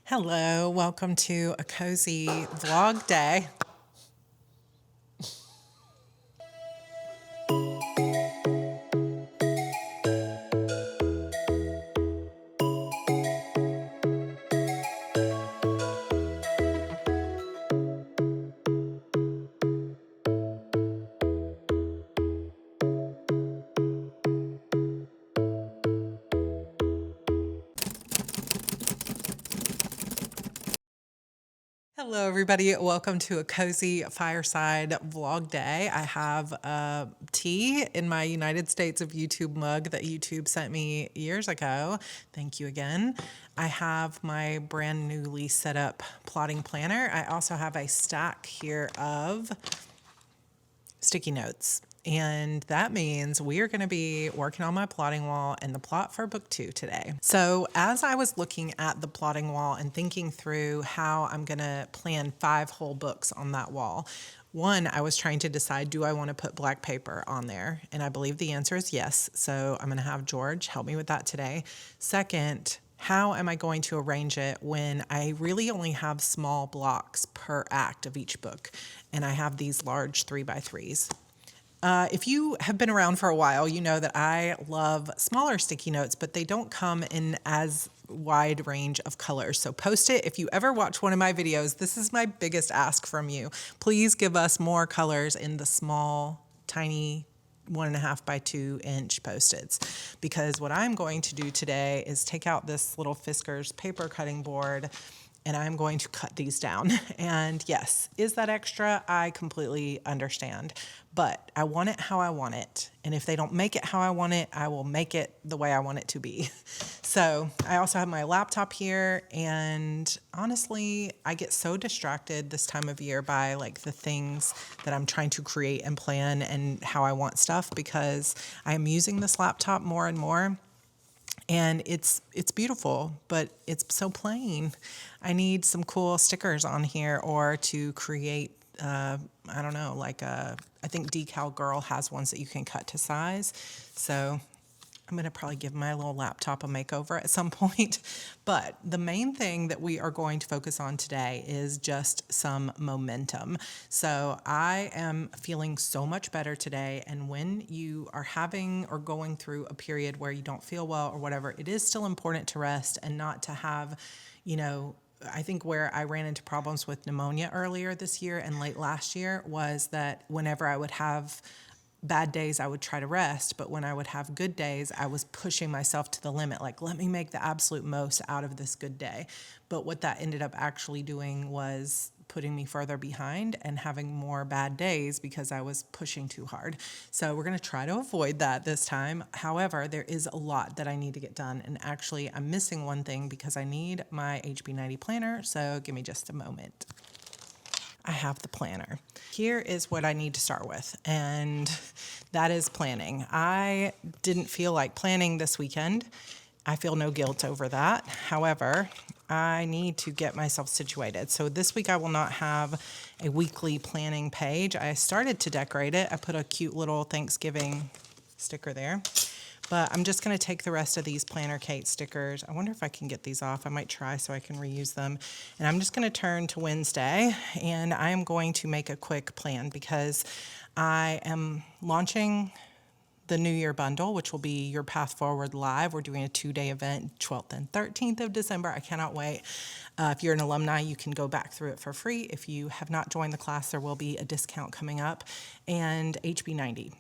Hello, welcome to a cozy vlog day. Hello, everybody. Welcome to a cozy fireside vlog day. I have a tea in my United States of YouTube mug that YouTube sent me years ago. Thank you again. I have my brand newly set up plotting planner. I also have a stack here of sticky notes. And that means we are going to be working on my plotting wall and the plot for book 2 today. So as I was looking at the plotting wall and thinking through how I'm going to plan 5 whole books on that wall, one, I was trying to decide, do I want to put black paper on there? And I believe the answer is yes. So I'm going to have George help me with that today. Second, how am I going to arrange it when I really only have small blocks per act of each book? And I have these large 3x3s. If you have been around for a while, you know that I love smaller sticky notes, but they don't come in as wide range of colors. So post it. If you ever watch one of my videos, this is my biggest ask from you. Please give us more colors in the small, tiny 1.5 by 2 inch Post-its, because what I'm going to do today is take out this little Fiskars paper cutting board and I'm going to cut these down. And yes, is that extra? I completely understand, but I want it how I want it. And if they don't make it how I want it, I will make it the way I want it to be. So I also have my laptop here, and honestly, I get so distracted this time of year by like the things that I'm trying to create and plan and how I want stuff, because I am using this laptop more and more. And it's beautiful, but it's so plain. I need some cool stickers on here, or to create, I don't know, like I think Decal Girl has ones that you can cut to size. So I'm going to probably give my little laptop a makeover at some point. But the main thing that we are going to focus on today is just some momentum. So I am feeling so much better today. And when you are having or going through a period where you don't feel well or whatever, it is still important to rest and not to have, I think where I ran into problems with pneumonia earlier this year and late last year was that whenever I would have bad days, I would try to rest, but when I would have good days, I was pushing myself to the limit, like, let me make the absolute most out of this good day. But what that ended up actually doing was putting me further behind and having more bad days because I was pushing too hard. So we're going to try to avoid that this time. However, there is a lot that I need to get done, and actually I'm missing one thing because I need my HB90 planner, so give me just a moment. I have the planner. Here is what I need to start with, and that is planning. I didn't feel like planning this weekend. I feel no guilt over that. However, I need to get myself situated. So this week I will not have a weekly planning page. I started to decorate it. I put a cute little Thanksgiving sticker there. But I'm just going to take the rest of these Planner Kate stickers. I wonder if I can get these off. I might try so I can reuse them. And I'm just going to turn to Wednesday, and I am going to make a quick plan because I am launching the New Year bundle, which will be Your Path Forward Live. We're doing a 2-day event, 12th and 13th of December. I cannot wait. If you're an alumni, you can go back through it for free. If you have not joined the class, there will be a discount coming up. And HB90.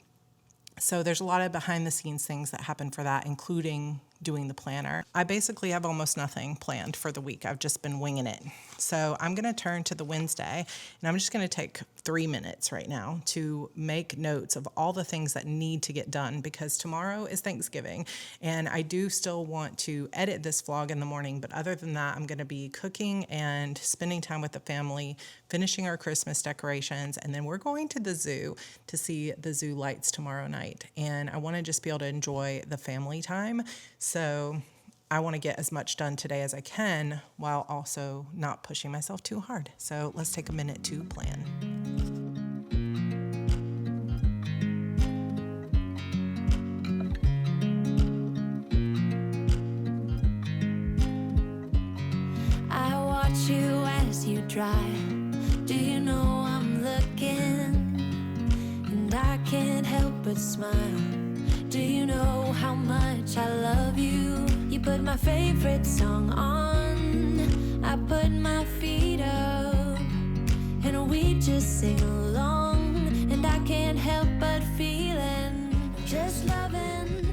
So there's a lot of behind the scenes things that happen for that, including doing the planner. I basically have almost nothing planned for the week. I've just been winging it. So I'm going to turn to the Wednesday, and I'm just going to take 3 minutes right now to make notes of all the things that need to get done, because tomorrow is Thanksgiving, and I do still want to edit this vlog in the morning, but other than that, I'm going to be cooking and spending time with the family, finishing our Christmas decorations, and then we're going to the zoo to see the zoo lights tomorrow night. And I want to just be able to enjoy the family time. So I want to get as much done today as I can while also not pushing myself too hard. So let's take a minute to plan. I watch you as you drive. Do you know I'm looking? And I can't help but smile. Do you know how much I love you? You put my favorite song on, I put my feet up, and we just sing along. And I can't help but feeling, just loving.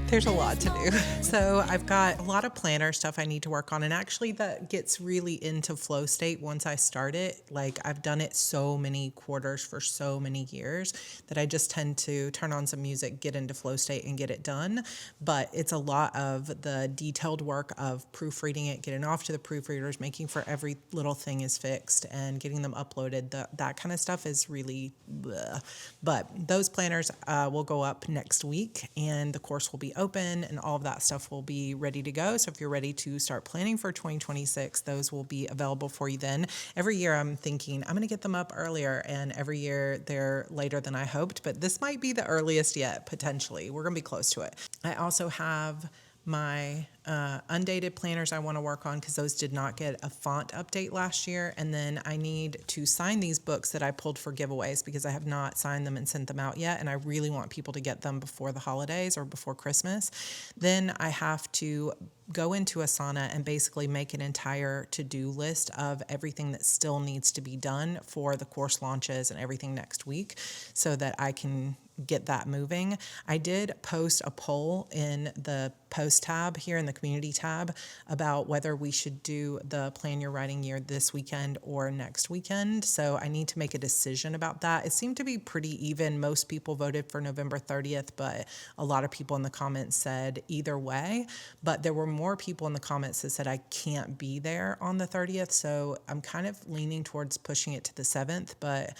There's a lot to do. So I've got a lot of planner stuff I need to work on. And actually that gets really into flow state once I start it. Like I've done it so many quarters for so many years that I just tend to turn on some music, get into flow state and get it done. But it's a lot of the detailed work of proofreading it, getting off to the proofreaders, making sure every little thing is fixed and getting them uploaded. That kind of stuff is really bleh. But those planners will go up next week and the course will be open and all of that stuff will be ready to go. So if you're ready to start planning for 2026, those will be available for you then. Every year I'm thinking I'm going to get them up earlier, and every year they're later than I hoped, but this might be the earliest yet, potentially. We're going to be close to it. I also have my undated planners I want to work on because those did not get a font update last year. And then I need to sign these books that I pulled for giveaways because I have not signed them and sent them out yet. And I really want people to get them before the holidays or before Christmas. Then I have to go into Asana and basically make an entire to-do list of everything that still needs to be done for the course launches and everything next week so that I can get that moving. I did post a poll in the post tab here in the community tab about whether we should do the Plan Your Writing Year this weekend or next weekend. So I need to make a decision about that. It seemed to be pretty even. Most people voted for November 30th, but a lot of people in the comments said either way. But there were more people in the comments that said I can't be there on the 30th. So I'm kind of leaning towards pushing it to the 7th, but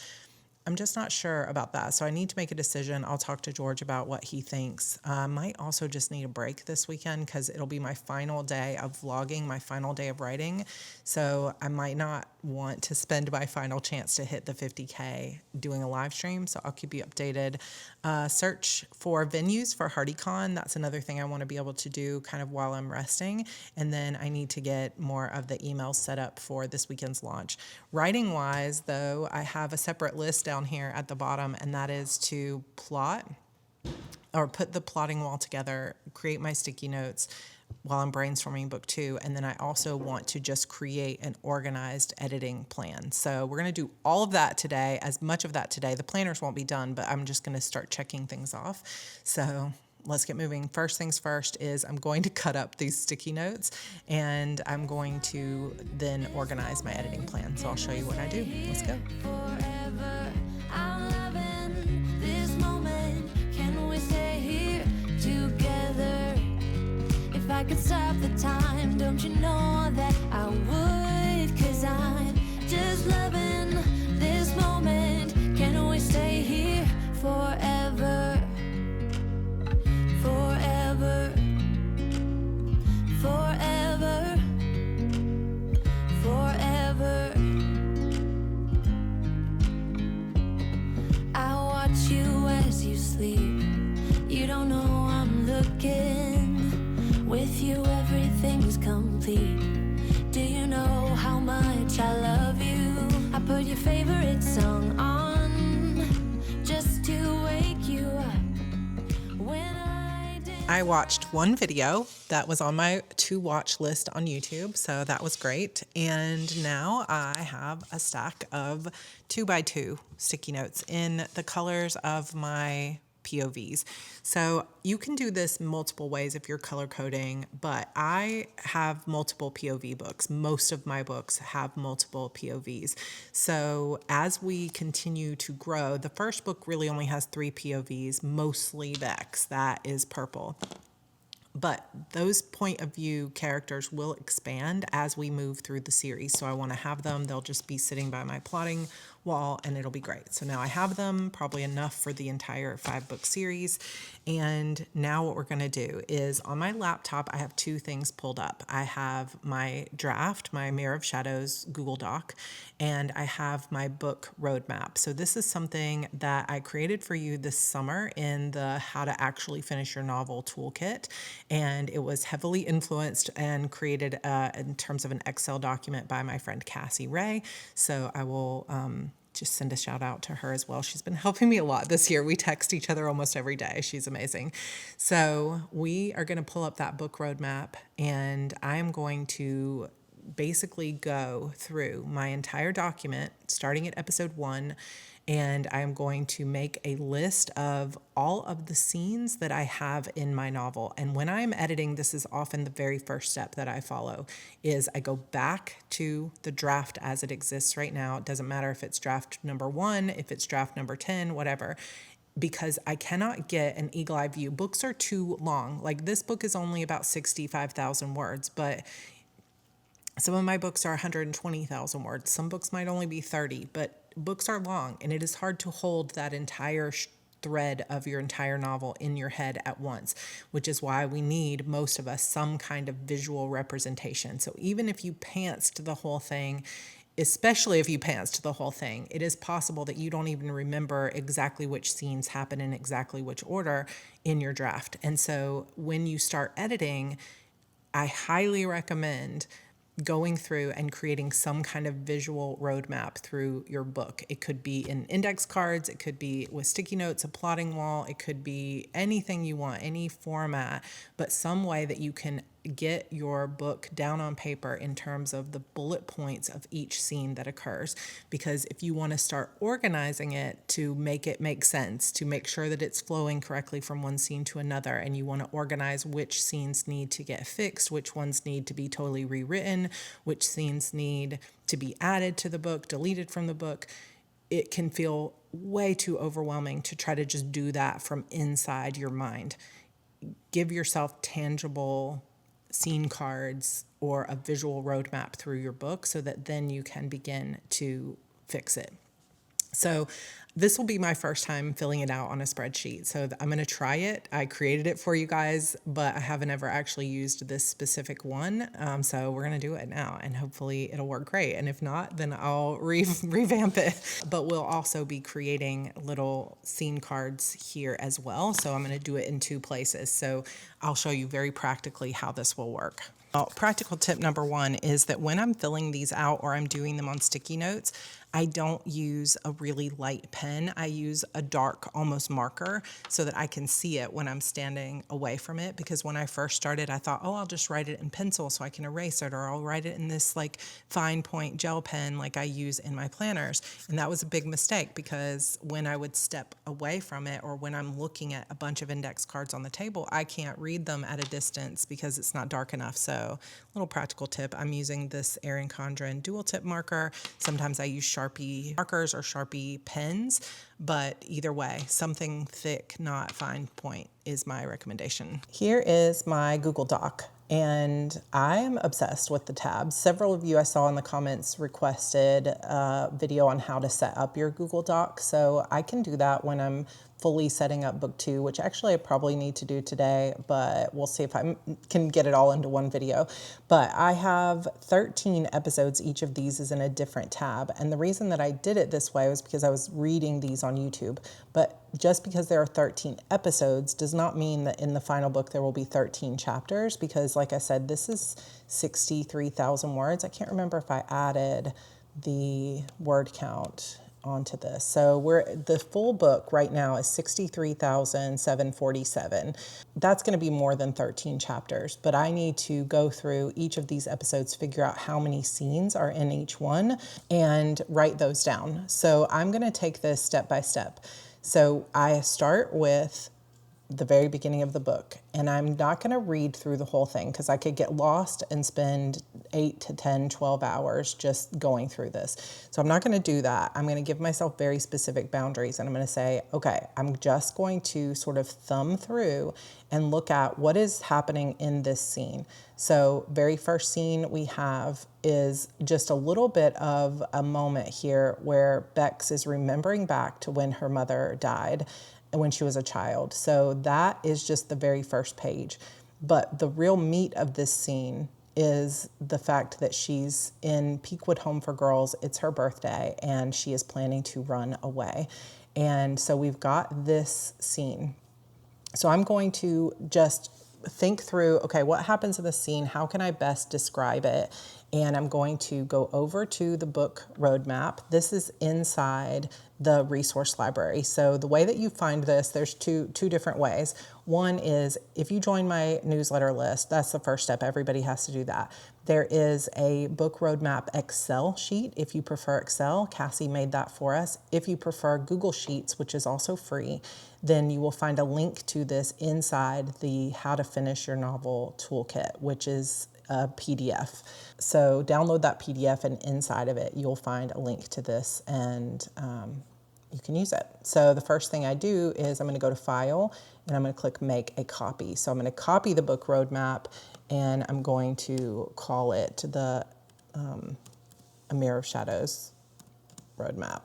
I'm just not sure about that. So I need to make a decision. I'll talk to George about what he thinks. I might also just need a break this weekend because it'll be my final day of vlogging, my final day of writing. So I might not want to spend my final chance to hit the 50K doing a live stream. So I'll keep you updated. Search for venues for HardyCon. That's another thing I want to be able to do kind of while I'm resting. And then I need to get more of the emails set up for this weekend's launch. Writing wise, though, I have a separate list down here at the bottom, and that is to plot or put the plotting wall together, create my sticky notes while I'm brainstorming book 2. And then I also want to just create an organized editing plan. So we're going to do all of that today, as much of that today. The planners won't be done, but I'm just going to start checking things off. So let's get moving. First things first is I'm going to cut up these sticky notes and I'm going to then organize my editing plan. So I'll show you what I do. Let's go. Forever, I'm loving this moment. Can we stay here together? If I could stop the time, don't you know that I would? 'Cause I'm just loving this moment. Can we stay here forever? Forever, forever, forever. I watch you as you sleep. You don't know I'm looking. With you everything's complete. Do you know how much I love you? I put your favorite song on just to wake you up. When I watched one video that was on my to watch list on YouTube, so that was great. And now I have a stack of 2x2 sticky notes in the colors of my POVs. So you can do this multiple ways if you're color coding, but I have multiple POV books. Most of my books have multiple POVs. So as we continue to grow, the first book really only has 3 POVs, mostly Beck's. That is purple. But those point of view characters will expand as we move through the series. So I want to have them. They'll just be sitting by my plotting wall and it'll be great. So now I have them, probably enough for the entire 5-book series. And now what we're going to do is on my laptop, I have 2 things pulled up. I have my draft, my Mirror of Shadows Google Doc, and I have my book roadmap. So this is something that I created for you this summer in the How to Actually Finish Your Novel toolkit. and it was heavily influenced and created in terms of an Excel document by my friend Cassie Ray. So I will just send a shout out to her as well. She's been helping me a lot this year. We text each other almost every day. She's amazing. So we are going to pull up that book roadmap, and I'm going to basically go through my entire document, starting at episode 1, and I'm going to make a list of all of the scenes that I have in my novel. And when I'm editing, this is often the very first step that I follow, is I go back to the draft as it exists right now. It doesn't matter if it's draft number 1, if it's draft number 10, whatever, because I cannot get an eagle eye view. Books are too long. Like, this book is only about 65,000 words, but some of my books are 120,000 words. Some books might only be 30, but books are long, and it is hard to hold that entire thread of your entire novel in your head at once, which is why we need, most of us, some kind of visual representation. So even if you pantsed the whole thing, especially if you pantsed the whole thing, it is possible that you don't even remember exactly which scenes happen in exactly which order in your draft. And so when you start editing, I highly recommend going through and creating some kind of visual roadmap through your book. It could be in index cards, it could be with sticky notes, a plotting wall, it could be anything you want, any format, but some way that you can get your book down on paper in terms of the bullet points of each scene that occurs. Because if you want to start organizing it to make it make sense, to make sure that it's flowing correctly from one scene to another, and you want to organize which scenes need to get fixed, which ones need to be totally rewritten, which scenes need to be added to the book, deleted from the book, it can feel way too overwhelming to try to just do that from inside your mind. Give yourself tangible scene cards or a visual roadmap through your book so that then you can begin to fix it. So this will be my first time filling it out on a spreadsheet. So I'm going to try it. I created it for you guys, but I haven't ever actually used this specific one. So we're going to do it now, and hopefully it'll work great. And if not, then I'll revamp it. But we'll also be creating little scene cards here as well. So I'm going to do it in 2 places. So I'll show you very practically how this will work. Practical tip number 1 is that when I'm filling these out or I'm doing them on sticky notes, I don't use a really light pen. I use a dark, almost marker, so that I can see it when I'm standing away from it. Because when I first started, I thought, oh, I'll just write it in pencil so I can erase it, or I'll write it in this like fine point gel pen like I use in my planners. And that was a big mistake, because when I would step away from it, or when I'm looking at a bunch of index cards on the table, I can't read them at a distance because it's not dark enough. So little practical tip, I'm using this Erin Condren dual tip marker. Sometimes I use Sharpie markers or Sharpie pens, but either way, something thick, not fine point, is my recommendation. Here is my Google Doc, and I'm obsessed with the tabs. Several of you I saw in the comments requested a video on how to set up your Google Doc, so I can do that when I'm fully setting up book 2, which actually I probably need to do today, but we'll see if I can get it all into one video. But I have 13 episodes. Each of these is in a different tab. And the reason that I did it this way was because I was reading these on YouTube. But just because there are 13 episodes does not mean that in the final book there will be 13 chapters, because like I said, this is 63,000 words. I can't remember if I added the word count onto this. So the full book right now is 63,747. That's going to be more than 13 chapters, but I need to go through each of these episodes, figure out how many scenes are in each one, and write those down. So I'm going to take this step by step. So I start with the very beginning of the book, and I'm not going to read through the whole thing because I could get lost and spend 8 to 10, 12 hours just going through this. So I'm not going to do that. I'm going to give myself very specific boundaries, and I'm going to say, okay, I'm just going to sort of thumb through and look at what is happening in this scene. So very first scene we have is just a little bit of a moment here where Bex is remembering back to when her mother died when she was a child. So that is just the very first page. But the real meat of this scene is the fact that she's in Peakwood Home for Girls. It's her birthday, and she is planning to run away. And so we've got this scene. So I'm going to just think through, okay, what happens in the scene? How can I best describe it? And I'm going to go over to the book roadmap. This is inside the resource library. So the way that you find this, there's two different ways. One is if you join my newsletter list, that's the first step. Everybody has to do that. There is a book roadmap Excel sheet if you prefer Excel. Cassie made that for us. If you prefer Google Sheets, which is also free, then you will find a link to this inside the How to Finish Your Novel Toolkit, which is a PDF. So download that PDF, and inside of it, you'll find a link to this, and you can use it. So the first thing I do is I'm going to go to File, and I'm going to click Make a Copy. So I'm going to copy the book roadmap, and I'm going to call it the A Mirror of Shadows roadmap.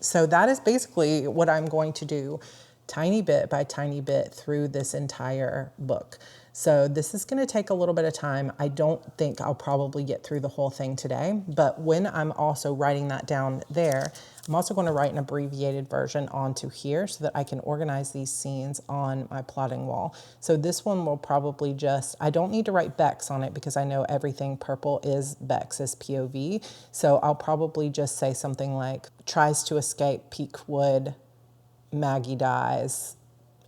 So that is basically what I'm going to do, tiny bit by tiny bit through this entire book. So this is going to take a little bit of time. I don't think I'll probably get through the whole thing today, but when I'm also writing that down there, I'm also going to write an abbreviated version onto here so that I can organize these scenes on my plotting wall. So this one will probably just, I don't need to write Bex on it because I know everything purple is Bex's POV. So I'll probably just say something like, tries to escape Peakwood, Maggie dies,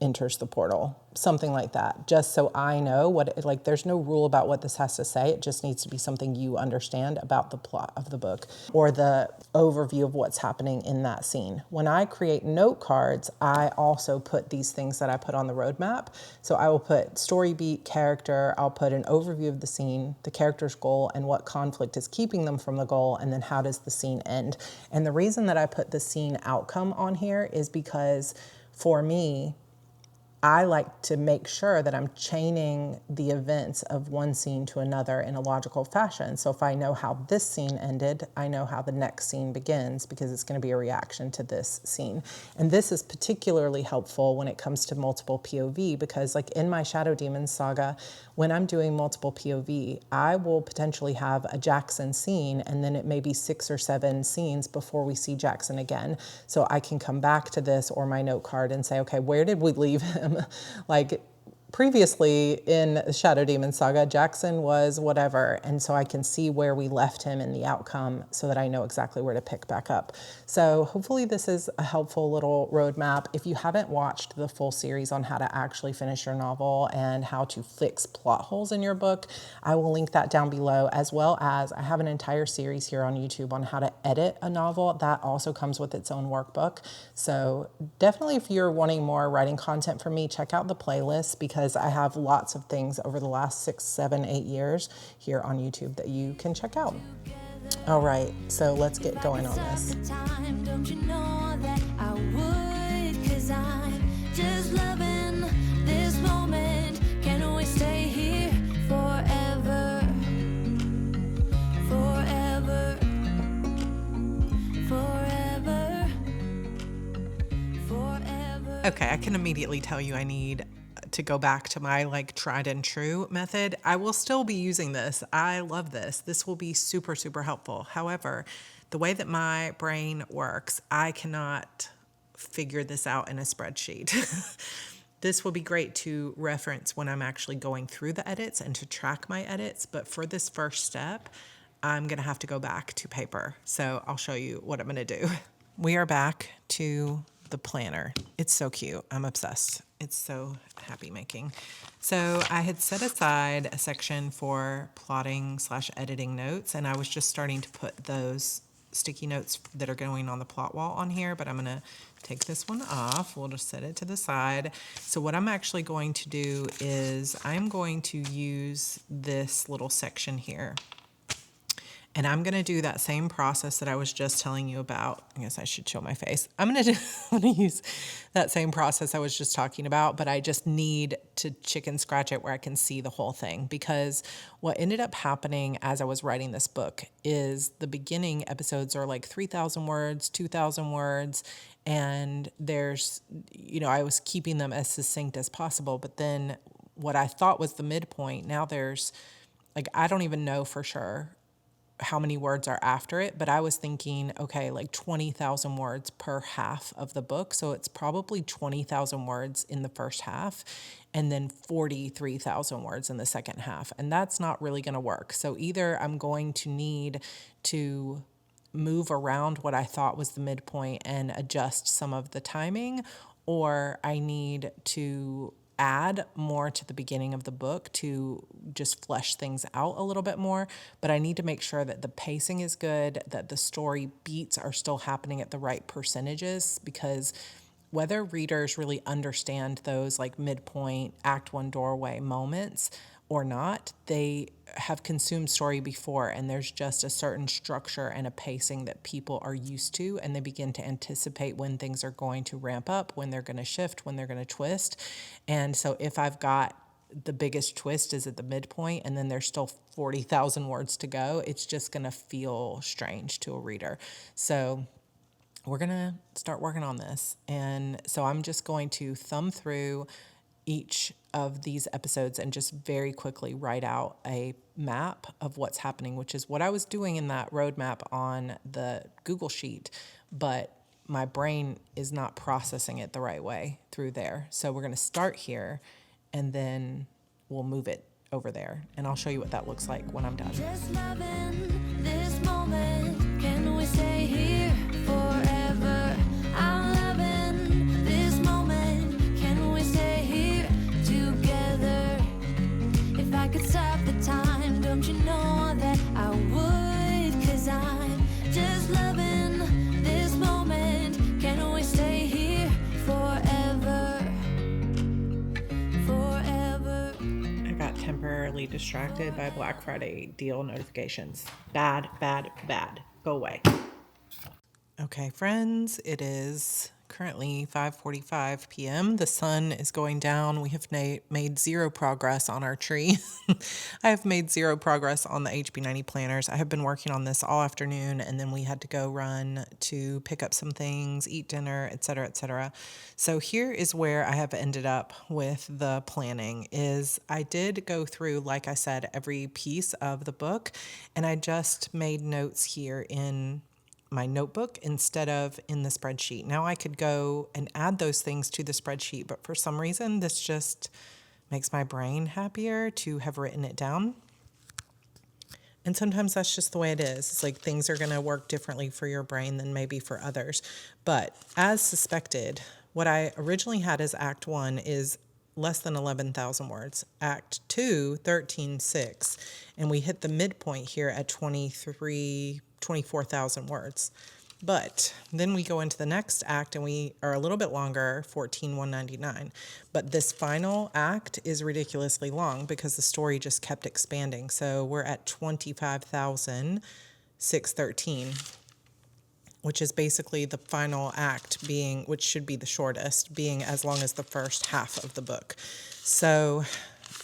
enters the portal, something like that, just so I know what, like, there's no rule about what this has to say. It just needs to be something you understand about the plot of the book or the overview of what's happening in that scene. When I create note cards, I also put these things that I put on the roadmap. So I will put story beat, character, I'll put an overview of the scene, the character's goal, and what conflict is keeping them from the goal, and then how does the scene end. And the reason that I put the scene outcome on here is because for me, I like to make sure that I'm chaining the events of one scene to another in a logical fashion. So if I know how this scene ended, I know how the next scene begins because it's going to be a reaction to this scene. And this is particularly helpful when it comes to multiple POV because, like in my Shadow Demons saga, when I'm doing multiple POV, I will potentially have a Jackson scene and then it may be 6 or 7 scenes before we see Jackson again. So I can come back to this or my note card and say, okay, where did we leave him? Like previously in the Shadow Demon saga, Jackson was whatever, and so I can see where we left him in the outcome so that I know exactly where to pick back up. So hopefully this is a helpful little roadmap. If you haven't watched the full series on how to actually finish your novel and how to fix plot holes in your book, I will link that down below, as well as I have an entire series here on YouTube on how to edit a novel. That also comes with its own workbook. So definitely if you're wanting more writing content from me, check out the playlist because I have lots of things over the last 6, 7, 8 years here on YouTube that you can check out. All right, so let's get going on this. Don't you know that I would? 'Cause I'm just loving this moment. Can we stay here forever? Forever. Forever. Forever. Okay, I can immediately tell you I need to go back to my like tried and true method. I will still be using this. I love this. This will be super, super helpful. However, the way that my brain works, I cannot figure this out in a spreadsheet. This will be great to reference when I'm actually going through the edits and to track my edits. But for this first step, I'm going to have to go back to paper. So I'll show you what I'm going to do. We are back to the planner. It's so cute. I'm obsessed. It's so happy making. So I had set aside a section for plotting/editing notes, and I was just starting to put those sticky notes that are going on the plot wall on here, but I'm going to take this one off. We'll just set it to the side. So what I'm actually going to do is I'm going to use this little section here. And I'm going to do that same process that I was just telling you about. I guess I should show my face. I'm going to use that same process I was just talking about, but I just need to chicken scratch it where I can see the whole thing. Because what ended up happening as I was writing this book is the beginning episodes are like 3,000 words, 2,000 words. And there's, I was keeping them as succinct as possible. But then what I thought was the midpoint, now there's, like, I don't even know for sure how many words are after it, but I was thinking, okay, like 20,000 words per half of the book. So it's probably 20,000 words in the first half and then 43,000 words in the second half. And that's not really going to work. So either I'm going to need to move around what I thought was the midpoint and adjust some of the timing, or I need to add more to the beginning of the book to just flesh things out a little bit more. But I need to make sure that the pacing is good, that the story beats are still happening at the right percentages, because whether readers really understand those like midpoint, act one doorway moments or not, they have consumed story before, and there's just a certain structure and a pacing that people are used to, and they begin to anticipate when things are going to ramp up, when they're going to shift, when they're going to twist. And so if I've got the biggest twist is at the midpoint and then there's still 40,000 words to go, it's just going to feel strange to a reader. So we're going to start working on this. And so I'm just going to thumb through each of these episodes and just very quickly write out a map of what's happening, which is what I was doing in that roadmap on the Google Sheet, but my brain is not processing it the right way through there. So we're going to start here and then we'll move it over there. And I'll show you what that looks like when I'm done. Just loving this moment. Can we stay here forever? I'm loving this moment. Can we stay here together? If I could stop the time, don't you know that I would? 'Cause I'm just loving this moment. Can we stay here forever? Forever. I got temporarily distracted by Black Friday deal notifications. Bad, bad, bad. Go away. Okay, friends, it is currently 5:45 p.m. The sun is going down. We have made zero progress on our tree. I have made zero progress on the HB90 planners. I have been working on this all afternoon, and then we had to go run to pick up some things, eat dinner, etc., etc. So here is where I have ended up with the planning. Is I did go through, like I said, every piece of the book, and I just made notes here in my notebook instead of in the spreadsheet. Now I could go and add those things to the spreadsheet, but for some reason this just makes my brain happier to have written it down. And sometimes that's just the way it is. It's like things are going to work differently for your brain than maybe for others. But as suspected, what I originally had as Act 1 is less than 11,000 words. Act 2, 13,600. And we hit the midpoint here at 24,000 words. But then we go into the next act and we are a little bit longer, 14,199. But this final act is ridiculously long because the story just kept expanding. So we're at 25,613, which is basically the final act being, which should be the shortest, being as long as the first half of the book. So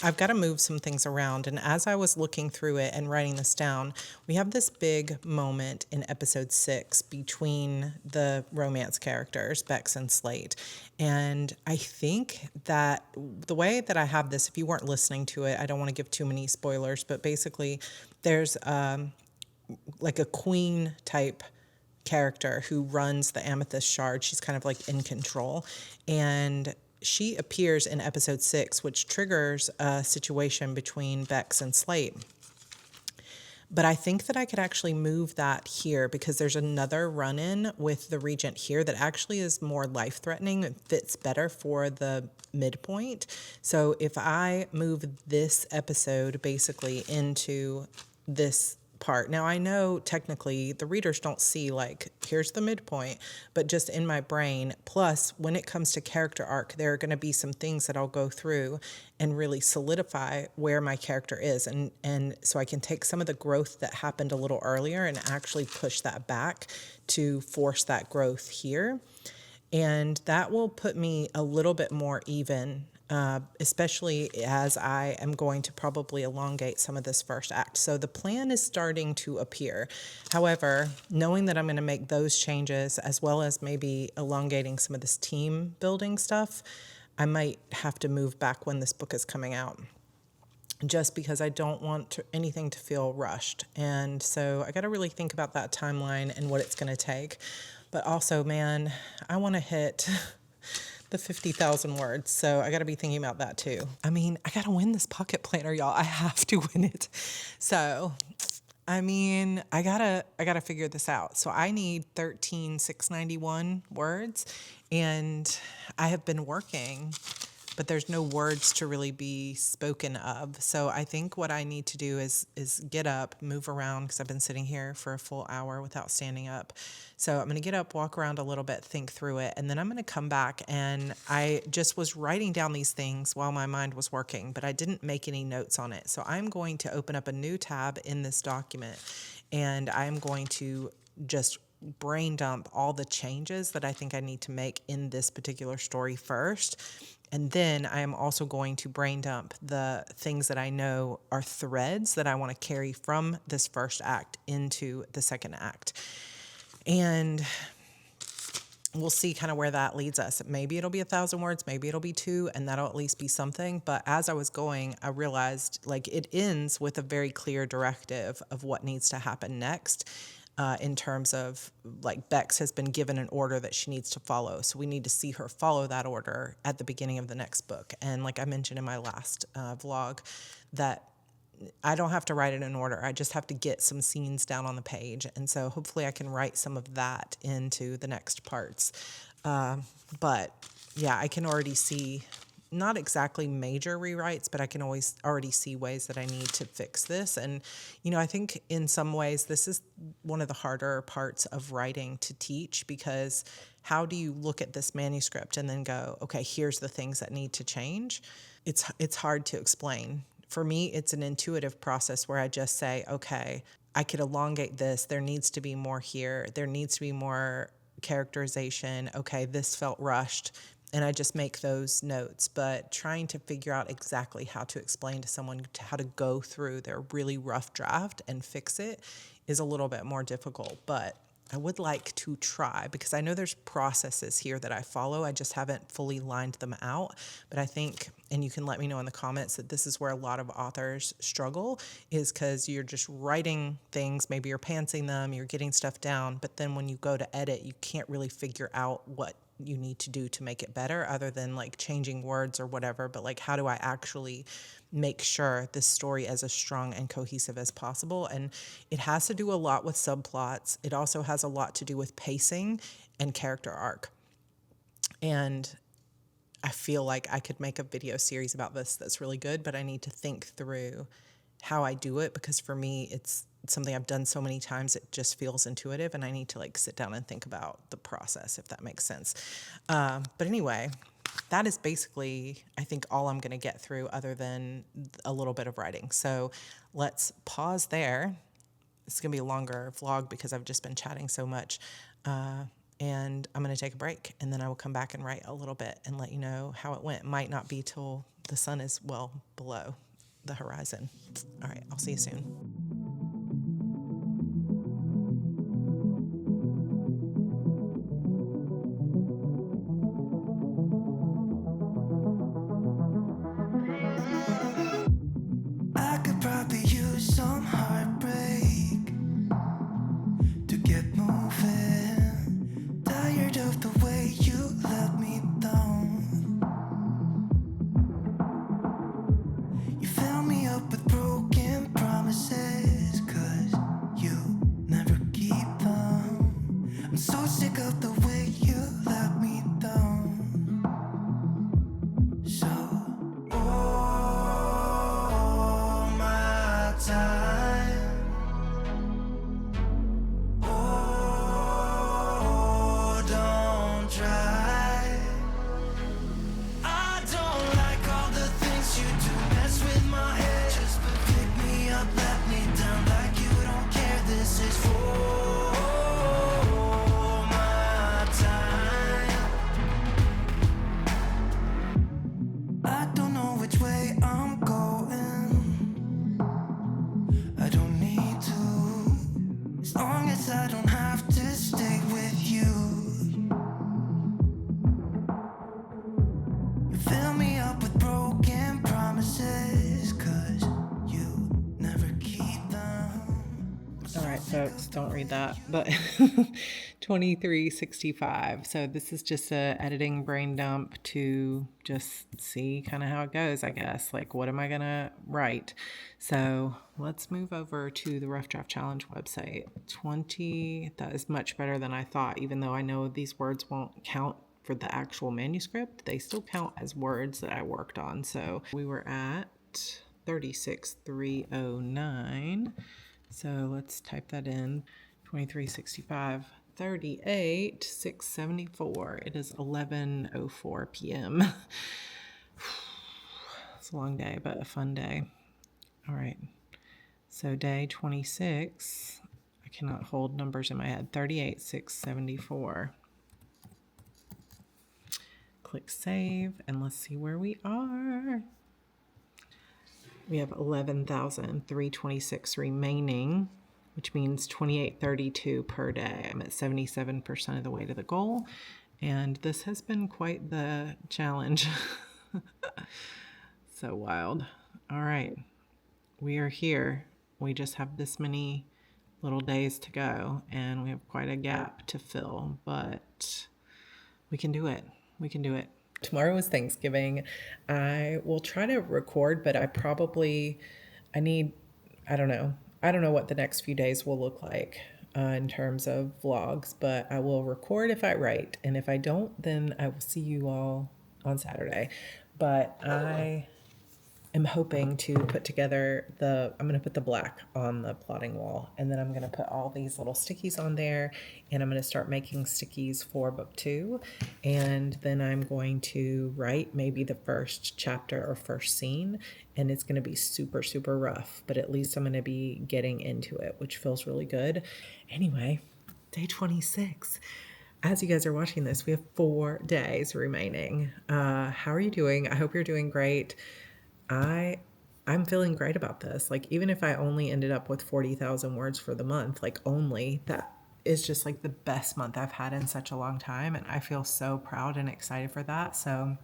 I've got to move some things around. And as I was looking through it and writing this down, we have this big moment in episode 6 between the romance characters, Bex and Slate. And I think that the way that I have this, if you weren't listening to it, I don't want to give too many spoilers, but basically there's like a queen type character who runs the Amethyst Shard. She's kind of like in control. And she appears in episode 6, which triggers a situation between Bex and Slate. But I think that I could actually move that here because there's another run-in with the Regent here that actually is more life-threatening. It fits better for the midpoint. So if I move this episode basically into this part. Now, I know technically the readers don't see like, here's the midpoint, but just in my brain, plus when it comes to character arc, there are going to be some things that I'll go through and really solidify where my character is. And so I can take some of the growth that happened a little earlier and actually push that back to force that growth here. And that will put me a little bit more even, especially as I am going to probably elongate some of this first act. So the plan is starting to appear. However, knowing that I'm going to make those changes as well as maybe elongating some of this team building stuff, I might have to move back when this book is coming out. just because I don't want anything to feel rushed. And so I got to really think about that timeline and what it's going to take. But also, man, I want to hit the 50,000 words. So I got to be thinking about that too. I mean, I got to win this pocket planner, y'all. I have to win it. So, I mean, I gotta figure this out. So I need 13,691 words, and I have been working, but there's no words to really be spoken of. So I think what I need to do is get up, move around, because I've been sitting here for a full hour without standing up. So I'm going to get up, walk around a little bit, think through it, and then I'm going to come back. And I just was writing down these things while my mind was working, but I didn't make any notes on it. So I'm going to open up a new tab in this document, and I'm going to just brain dump all the changes that I think I need to make in this particular story first. And then I am also going to brain dump the things that I know are threads that I want to carry from this first act into the second act. And we'll see kind of where that leads us. Maybe it'll be 1,000 words, maybe it'll be 2, and that'll at least be something. But as I was going, I realized like it ends with a very clear directive of what needs to happen next. In terms of like Bex has been given an order that she needs to follow. So we need to see her follow that order at the beginning of the next book. And like I mentioned in my last vlog, that I don't have to write it in order. I just have to get some scenes down on the page. And so hopefully I can write some of that into the next parts. But yeah, I can already see not exactly major rewrites, but I can always already see ways that I need to fix this. And, you know, I think in some ways this is one of the harder parts of writing to teach, because how do you look at this manuscript and then go, okay, here's the things that need to change? It's hard to explain. For me, it's an intuitive process where I just say, okay, I could elongate this. There needs to be more here. There needs to be more characterization. Okay, this felt rushed. And I just make those notes. But trying to figure out exactly how to explain to someone how to go through their really rough draft and fix it is a little bit more difficult. But I would like to try, because I know there's processes here that I follow. I just haven't fully lined them out. But I think, and you can let me know in the comments, that this is where a lot of authors struggle, is because you're just writing things, maybe you're pantsing them, you're getting stuff down, but then when you go to edit, you can't really figure out what you need to do to make it better, other than like changing words or whatever. But like, how do I actually make sure this story is as strong and cohesive as possible? And it has to do a lot with subplots. It also has a lot to do with pacing and character arc. And I feel like I could make a video series about this that's really good, but I need to think through how I do it, because for me, it's something I've done so many times, it just feels intuitive, and I need to like sit down and think about the process, if that makes sense. But anyway, that is basically, I think, all I'm going to get through, other than a little bit of writing. So let's pause there. It's going to be a longer vlog because I've just been chatting so much. And I'm going to take a break, and then I will come back and write a little bit and let you know how it went. It might not be till the sun is well below the horizon. All right, I'll see you soon. I could probably use some heartbreak to get moving. Tired of the way you let me down. You fill me up with broken promises, 'cause you never keep them. I'm so sick of the way you let me down. So all my time, oh, don't try. I don't like all the things you do, mess with my head. Just pick me up, let me down, like you don't care. This is for my time. I don't know which way I'm going. I don't need to, as long as I don't have to stay with you. You fill me up with broken promises, 'cause folks. Don't read that. But 2365. So this is just a editing brain dump to just see kind of how it goes, I guess. Like, what am I going to write? So let's move over to the Rough Draft Challenge website. 20, that is much better than I thought, even though I know these words won't count for the actual manuscript. They still count as words that I worked on. So we were at 36,309. So let's type that in. 2365, 38,674. It is 11:04 p.m. It's a long day, but a fun day. All right. So day 26, I cannot hold numbers in my head. 38,674. Click save, and let's see where we are. We have 11,326 remaining, which means 2832 per day. I'm at 77% of the way to the goal, and this has been quite the challenge. So wild. All right, we are here. We just have this many little days to go, and we have quite a gap to fill, but we can do it. We can do it. Tomorrow is Thanksgiving. I will try to record, but I don't know. I don't know what the next few days will look like in terms of vlogs, but I will record if I write. And if I don't, then I will see you all on Saturday. But I am hoping to put together I'm going to put the black on the plotting wall, and then I'm going to put all these little stickies on there, and I'm going to start making stickies for book 2, and then I'm going to write maybe the first chapter or first scene, and it's going to be super, super rough, but at least I'm going to be getting into it, which feels really good. Anyway, day 26. As you guys are watching this, we have 4 days remaining. How are you doing? I hope you're doing great. I'm feeling great about this. Like, even if I only ended up with 40,000 words for the month, like, only, that is just like the best month I've had in such a long time. And I feel so proud and excited for that. So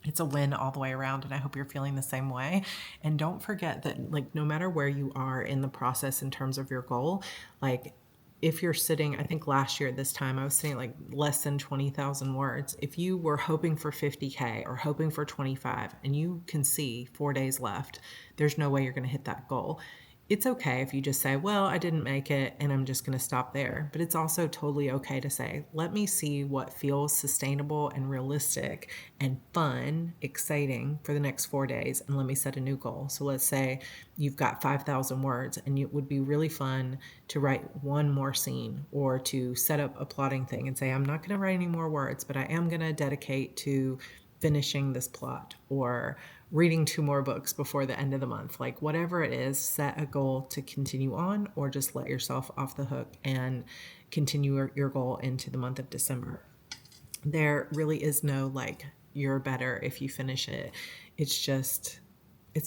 it's a win all the way around, and I hope you're feeling the same way. And don't forget that, like, no matter where you are in the process in terms of your goal, like, if you're sitting, I think last year at this time, I was sitting like less than 20,000 words. If you were hoping for 50K or hoping for 25, and you can see 4 days left, there's no way you're going to hit that goal. It's okay if you just say, well, I didn't make it and I'm just going to stop there. But it's also totally okay to say, let me see what feels sustainable and realistic and fun, exciting for the next 4 days, and let me set a new goal. So let's say you've got 5,000 words, and it would be really fun to write one more scene, or to set up a plotting thing and say, I'm not going to write any more words, but I am going to dedicate to finishing this plot, or reading 2 more books before the end of the month. Like, whatever it is, set a goal to continue on, or just let yourself off the hook and continue your goal into the month of December. There really is no, like, you're better if you finish it. It's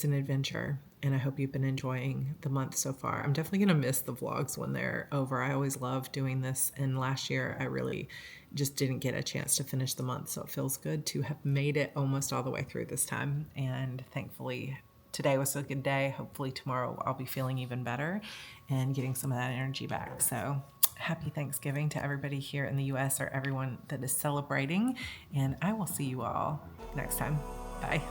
an adventure. And I hope you've been enjoying the month so far. I'm definitely going to miss the vlogs when they're over. I always love doing this. And last year, I really just didn't get a chance to finish the month. So it feels good to have made it almost all the way through this time. And thankfully, today was a good day. Hopefully tomorrow I'll be feeling even better and getting some of that energy back. So happy Thanksgiving to everybody here in the US, or everyone that is celebrating. And I will see you all next time. Bye.